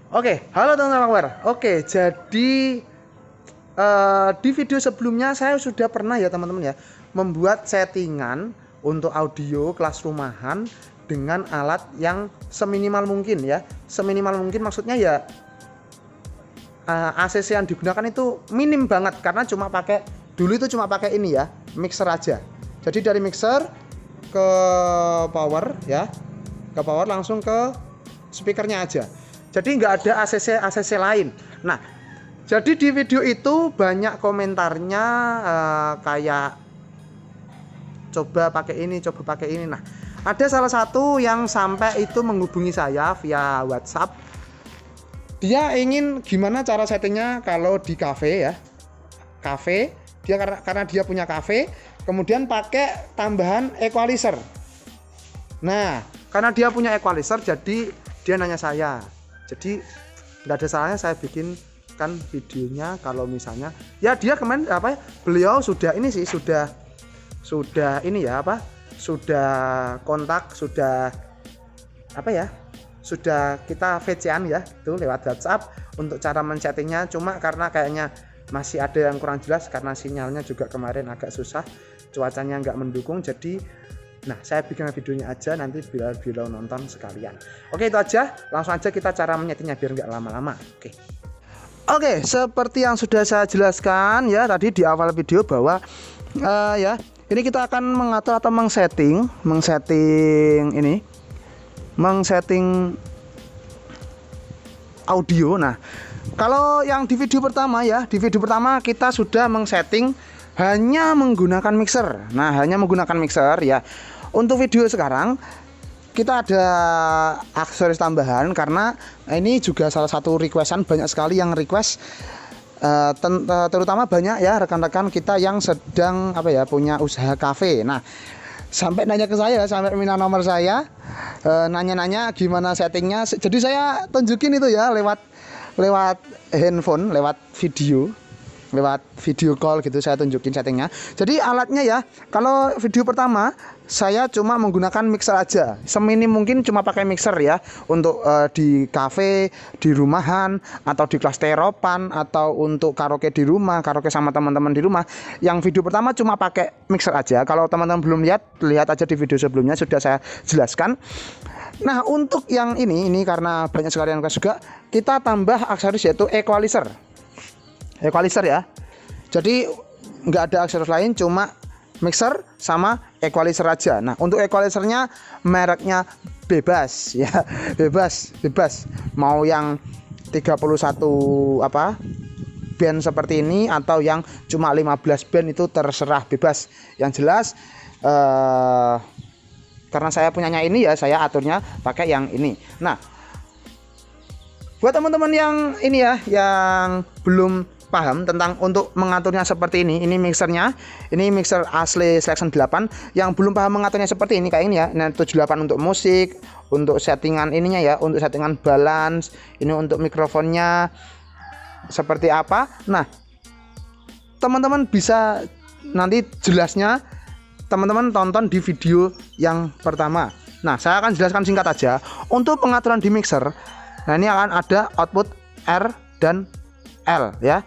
Oke, halo teman-teman Makwer. Oke, jadi di video sebelumnya saya sudah pernah ya teman-teman ya membuat settingan untuk audio kelas rumahan dengan alat yang seminimal mungkin ya. Seminimal mungkin maksudnya ya ACC yang digunakan itu minim banget karena dulu itu cuma pakai ini ya, mixer aja. Jadi dari mixer ke power ya, ke power langsung ke speakernya aja. Jadi nggak ada ACC lain. Nah, jadi di video itu banyak komentarnya kayak coba pakai ini, coba pakai ini. Nah, ada salah satu yang sampai itu menghubungi saya via WhatsApp. Dia ingin gimana cara settingnya kalau di cafe ya. Cafe, dia karena dia punya cafe, kemudian pakai tambahan equalizer. Nah, karena dia punya equalizer jadi dia nanya saya. Jadi nggak ada salahnya saya bikinkan videonya kalau misalnya ya dia kemarin beliau sudah ini sih sudah ini ya sudah kontak sudah sudah kita VC-an ya itu lewat WhatsApp untuk cara men-settingnya, cuma karena kayaknya masih ada yang kurang jelas karena sinyalnya juga kemarin agak susah, cuacanya nggak mendukung, jadi saya bikin videonya aja nanti biar beliau nonton sekalian. Oke, itu aja, langsung aja kita cara menyetingnya biar nggak lama-lama. Oke, seperti yang sudah saya jelaskan ya tadi di awal video bahwa ya ini kita akan mengatur atau mengsetting audio. Nah, kalau yang di video pertama kita sudah mengsetting hanya menggunakan mixer. Nah, hanya menggunakan mixer ya. Untuk video sekarang kita ada aksesoris tambahan karena ini juga salah satu requestan, banyak sekali yang request terutama banyak ya rekan-rekan kita yang sedang punya usaha kafe. Nah, sampai nanya ke saya, sampai minta nomor saya, nanya-nanya gimana settingnya. Jadi saya tunjukin itu ya lewat handphone, lewat video call gitu, saya tunjukin settingnya. Jadi alatnya ya, kalau video pertama saya cuma menggunakan mixer aja, seminim mungkin cuma pakai mixer ya untuk di cafe, di rumahan, atau di kelas teropan, atau untuk karaoke di rumah, karaoke sama teman-teman di rumah. Yang video pertama cuma pakai mixer aja. Kalau teman-teman belum lihat aja di video sebelumnya sudah saya jelaskan. Nah, untuk yang ini karena banyak sekali yang juga kita tambah aksesoris yaitu equalizer ya. Jadi nggak ada aksesoris lain, cuma mixer sama equalizer aja. Nah, untuk equalizernya mereknya bebas ya, bebas mau yang 31 band seperti ini atau yang cuma 15 band itu terserah, bebas. Yang jelas karena saya punyanya ini ya, saya aturnya pakai yang ini. Nah, buat teman-teman yang ini ya, yang belum paham tentang untuk mengaturnya seperti ini mixernya, ini mixer asli Selection 8. Yang belum paham mengaturnya seperti ini kayak ini ya. Nah, 78 untuk musik, untuk settingan ininya ya, untuk settingan balance, ini untuk mikrofonnya seperti apa. Nah, teman-teman bisa nanti jelasnya teman-teman tonton di video yang pertama. Nah, saya akan jelaskan singkat aja. Untuk pengaturan di mixer, nah ini akan ada output R dan L ya.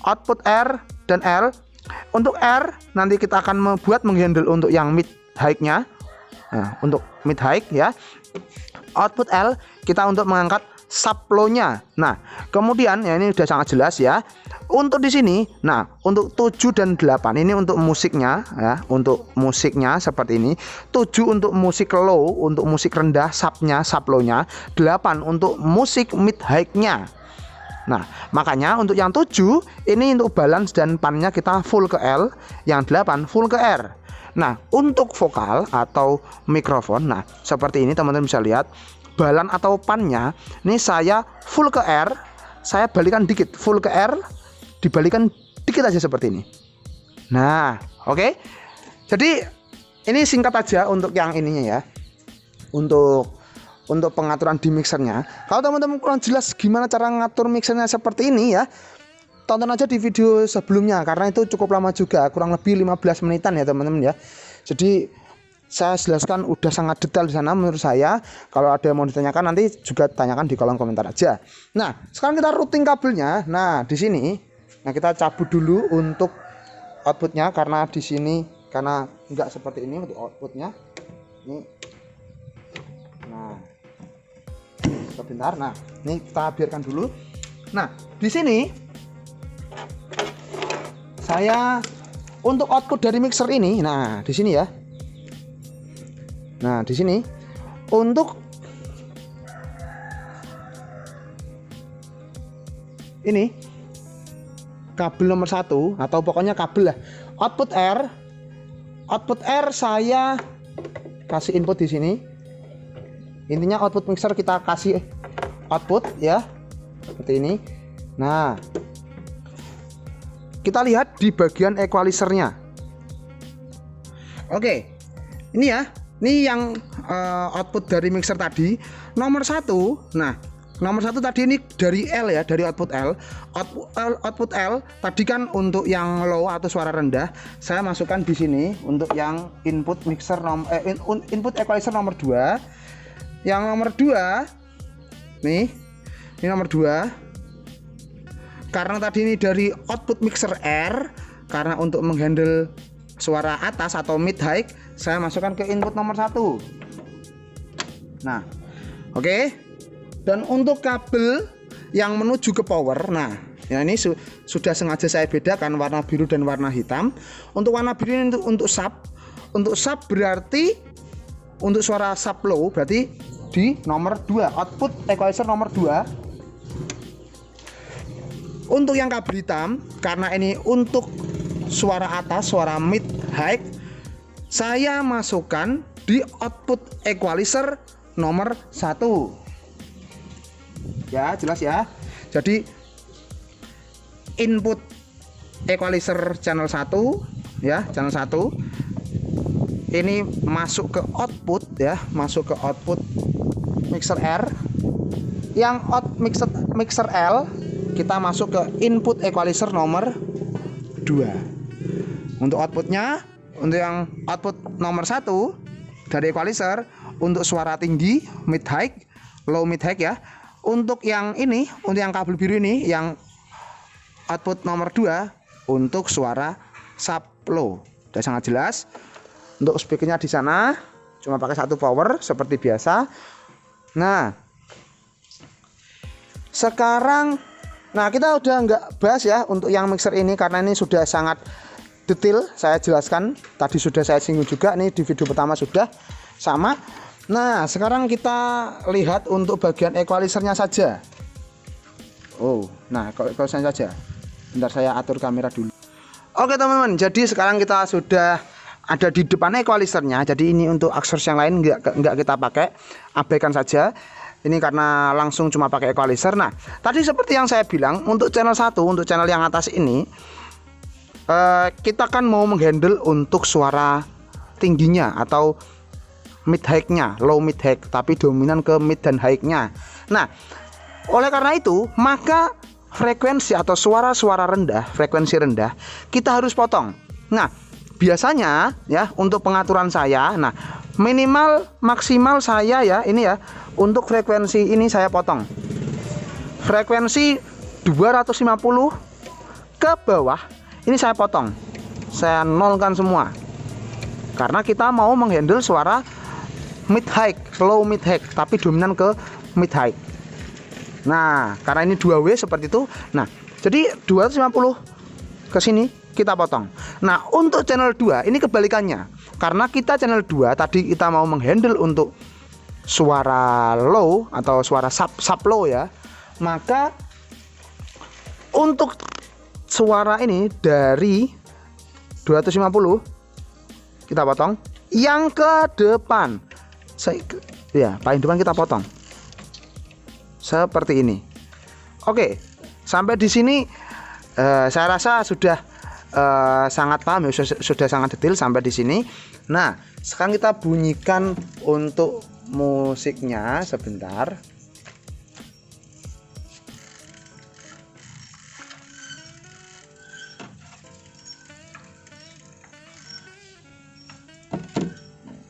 Output R dan L. Untuk R nanti kita akan menghandle untuk yang mid high-nya. Nah, untuk mid high ya. Output L kita untuk mengangkat sub low-nya. Nah, kemudian ya ini sudah sangat jelas ya. Untuk di sini, nah, untuk 7 dan 8 ini untuk musiknya ya, untuk musiknya seperti ini. 7 untuk musik low, untuk musik rendah, subnya, sub low-nya. 8 untuk musik mid high-nya. Nah, makanya untuk yang 7 ini untuk balance dan pan-nya kita full ke L, yang 8 full ke R. Nah, untuk vokal atau mikrofon, nah seperti ini teman-teman bisa lihat, balan atau pan-nya ini saya full ke R, saya balikan dikit, full ke R, dibalikan dikit aja seperti ini. Nah, oke. Jadi ini singkat aja untuk yang ininya ya. Untuk pengaturan di mixernya. Kalau teman-teman kurang jelas gimana cara ngatur mixernya seperti ini ya, tonton aja di video sebelumnya karena itu cukup lama juga, kurang lebih 15 menitan ya teman-teman ya. Jadi saya jelaskan udah sangat detail di sana menurut saya. Kalau ada yang mau ditanyakan nanti juga tanyakan di kolom komentar aja. Nah, sekarang kita routing kabelnya. Nah, di sini nah kita cabut dulu untuk outputnya karena di sini karena enggak seperti ini untuk outputnya. Ini. Nah, sebentar. Nah, ini kita biarkan dulu. Nah, di sini saya untuk output dari mixer ini. Nah, di sini ya. Nah, di sini untuk ini kabel nomor 1 atau pokoknya kabel lah output R saya kasih input di sini. Intinya output mixer kita kasih output ya seperti ini. Nah, kita lihat di bagian equalizernya. Oke, ini ya. Ini yang output dari mixer tadi nomor 1. Nah, nomor 1 tadi ini dari L ya, dari output L. Output L tadi kan untuk yang low atau suara rendah. Saya masukkan di sini untuk yang input mixer input equalizer nomor 2. Yang nomor 2 nih. Ini nomor 2. Karena tadi ini dari output mixer R, karena untuk menghandle suara atas atau mid high, saya masukkan ke input nomor 1. Nah, oke. Dan untuk kabel yang menuju ke power, nah ya ini sudah sengaja saya bedakan warna biru dan warna hitam. Untuk warna biru ini untuk sub. Untuk sub berarti untuk suara sub low berarti di nomor 2, output equalizer nomor 2. Untuk yang kabel hitam, karena ini untuk suara atas, suara mid high, saya masukkan di output equalizer nomor 1. Ya, jelas ya. Jadi input equalizer channel 1 ya, channel 1 ini masuk ke output ya, masuk ke output mixer R. Yang mixer L kita masuk ke input equalizer nomor 2. Untuk outputnya, untuk yang output nomor 1 dari equalizer untuk suara tinggi mid high, low mid high ya. Untuk yang ini, untuk yang kabel biru ini yang output nomor 2 untuk suara sub low. Sudah sangat jelas. Untuk speakernya di sana cuma pakai 1 power seperti biasa. Nah, sekarang kita udah nggak bahas ya untuk yang mixer ini karena ini sudah sangat detail saya jelaskan. Tadi sudah saya singgung juga, ini di video pertama sudah sama. Nah, sekarang kita lihat untuk bagian equalizernya saja. Nah, equalizernya saja. Bentar saya atur kamera dulu. Oke teman-teman, jadi sekarang kita sudah ada di depan equalizernya. Jadi ini untuk aksesoris yang lain nggak kita pakai, abaikan saja. Ini karena langsung cuma pakai equalizer. Nah, tadi seperti yang saya bilang untuk channel 1, untuk channel yang atas ini kita kan mau menghandle untuk suara tingginya atau mid high-nya, low mid high, tapi dominan ke mid dan high-nya. Nah, oleh karena itu, maka frekuensi atau suara-suara rendah, frekuensi rendah, kita harus potong. Nah, biasanya ya untuk pengaturan saya, nah minimal maksimal saya ya ini ya, untuk frekuensi ini saya potong. Frekuensi 250 ke bawah ini saya potong. Saya nolkan semua. Karena kita mau menghandle suara mid high, low mid high, tapi dominan ke mid high. Nah, karena ini 2W seperti itu. Nah, jadi 250 ke sini kita potong. Nah, untuk channel 2 ini kebalikannya. Karena kita channel 2 tadi kita mau menghandle untuk suara low atau suara sub low ya. Maka untuk suara ini dari 250 kita potong. Yang ke depan paling depan kita potong seperti ini. Oke, sampai di sini saya rasa sudah sangat paham ya, sudah sangat detail sampai di sini. Nah, sekarang kita bunyikan untuk musiknya sebentar.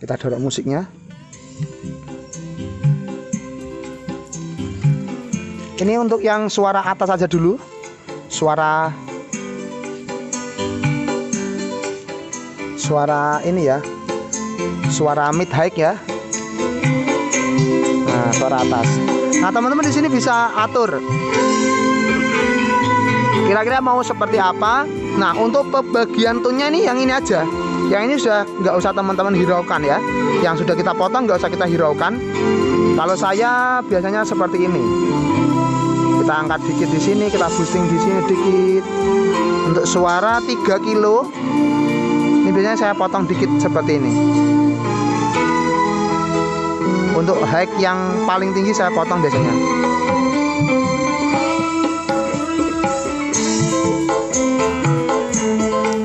kita dorong musiknya. Ini untuk yang suara atas aja dulu. Suara ini ya. Suara mid high ya. Nah, suara atas. Nah, teman-teman di sini bisa atur. Kira-kira mau seperti apa? Nah, untuk pembagian tone-nya ini yang ini aja. Yang ini sudah nggak usah teman-teman hiraukan ya. Yang sudah kita potong nggak usah kita hiraukan. Kalau saya biasanya seperti ini. Kita angkat dikit di sini, kita boosting di sini dikit. Untuk suara 3 kilo, ini biasanya saya potong dikit seperti ini. Untuk high yang paling tinggi saya potong biasanya.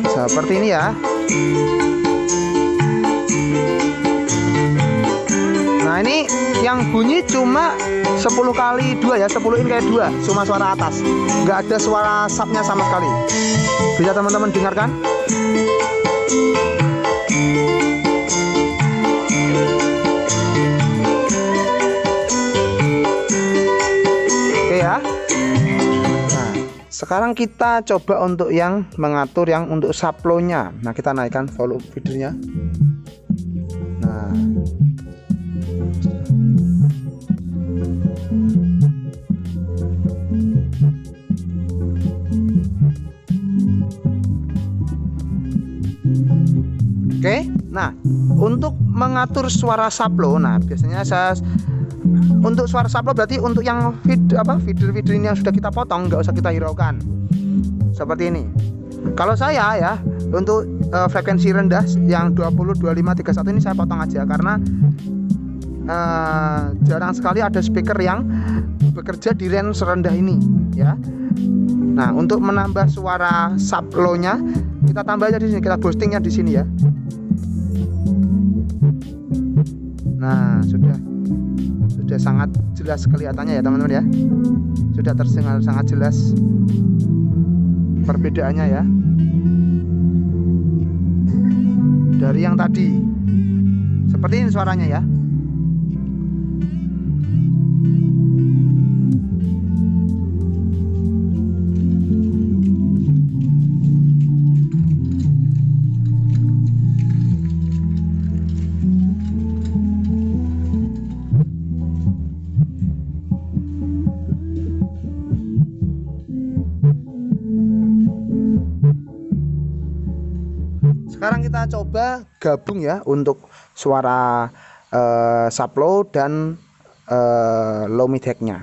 Seperti ini ya. Nah, ini yang bunyi cuma 10 kali 2 ya, 10 in kayak 2, cuma suara atas, nggak ada suara subnya sama sekali. Bisa teman-teman dengarkan. Oke ya. Nah, sekarang kita coba untuk yang mengatur yang untuk sublow-nya. Nah, kita naikkan volume feedernya. Nah, oke, nah untuk mengatur suara sublow, nah biasanya saya untuk suara sublow berarti untuk yang feeder ini yang sudah kita potong nggak usah kita hiraukan seperti ini. Kalau saya ya untuk frekuensi rendah yang 20, 25, 31 ini saya potong aja karena jarang sekali ada speaker yang bekerja di range rendah ini ya. Nah, untuk menambah suara sublow-nya kita tambah aja di sini, kita boostingnya di sini ya. Nah, sudah sangat jelas kelihatannya ya teman-teman ya. Sudah terdengar sangat jelas perbedaannya ya dari yang tadi. Seperti ini suaranya ya. Sekarang kita coba gabung ya untuk suara sublow dan low mid high-nya.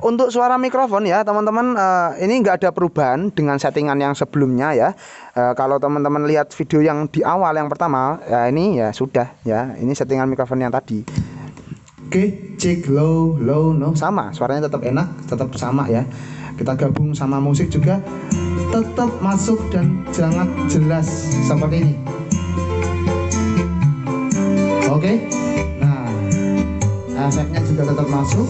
Untuk suara mikrofon ya teman-teman, ini nggak ada perubahan dengan settingan yang sebelumnya ya. Kalau teman-teman lihat video yang di awal yang pertama ya, ini ya sudah ya, ini settingan mikrofon yang tadi. Oke, cek low no, sama suaranya tetap enak, tetap sama ya. Kita gabung sama musik juga tetap masuk dan sangat jelas seperti ini. Oke, nah efeknya juga tetap masuk.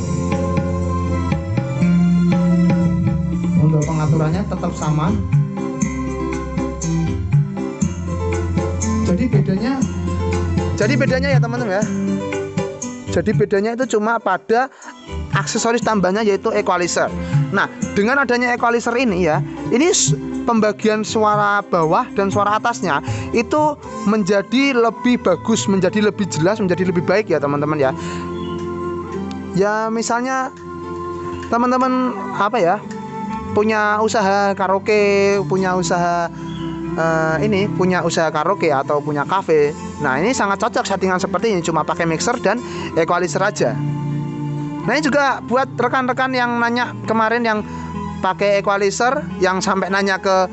Untuk pengaturannya tetap sama. Jadi bedanya ya teman-teman ya. Jadi bedanya itu cuma pada aksesoris tambahnya yaitu equalizer. Nah, dengan adanya equalizer ini ya, ini pembagian suara bawah dan suara atasnya itu menjadi lebih bagus, menjadi lebih jelas, menjadi lebih baik ya teman-teman ya. Ya misalnya teman-teman apa ya, punya usaha karaoke, punya usaha karaoke atau punya cafe. Nah, ini sangat cocok settingan seperti ini, cuma pakai mixer dan equalizer aja. Nah, ini juga buat rekan-rekan yang nanya kemarin yang pakai equalizer, yang sampai nanya ke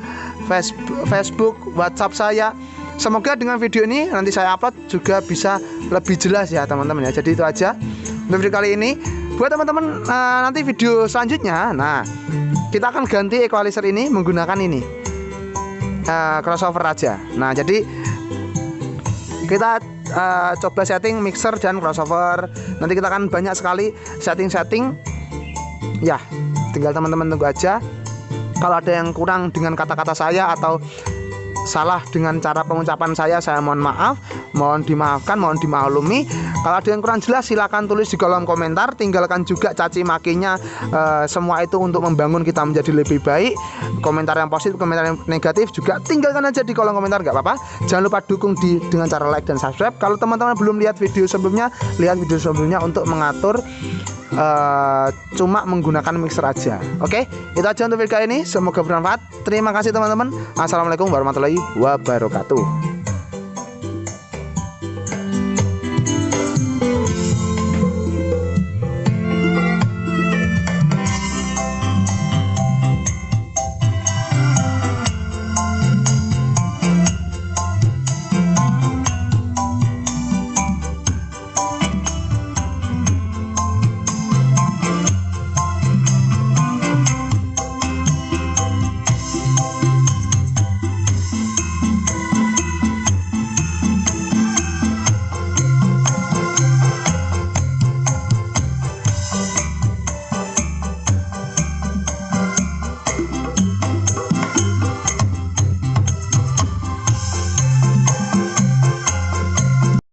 Facebook, WhatsApp saya. Semoga dengan video ini nanti saya upload juga bisa lebih jelas ya teman-teman ya. Jadi itu aja untuk video kali ini. Buat teman-teman nanti video selanjutnya, nah kita akan ganti equalizer ini menggunakan ini. crossover aja. Nah, jadi kita coba setting mixer dan crossover. Nanti kita akan banyak sekali setting-setting. Ya, tinggal teman-teman tunggu aja. Kalau ada yang kurang dengan kata-kata saya atau salah dengan cara pengucapan saya mohon maaf, mohon dimaafkan, mohon dimaklumi. Kalau ada yang kurang jelas silakan tulis di kolom komentar, tinggalkan juga caci makinya, semua itu untuk membangun kita menjadi lebih baik. Komentar yang positif, komentar yang negatif juga tinggalkan aja di kolom komentar, nggak apa-apa. Jangan lupa dukung dengan cara like dan subscribe. Kalau teman-teman belum lihat video sebelumnya, lihat video sebelumnya untuk mengatur cuma menggunakan mixer aja. Oke, itu aja untuk video kali ini. Semoga bermanfaat. Terima kasih teman-teman. Assalamualaikum warahmatullahi wabarakatuh.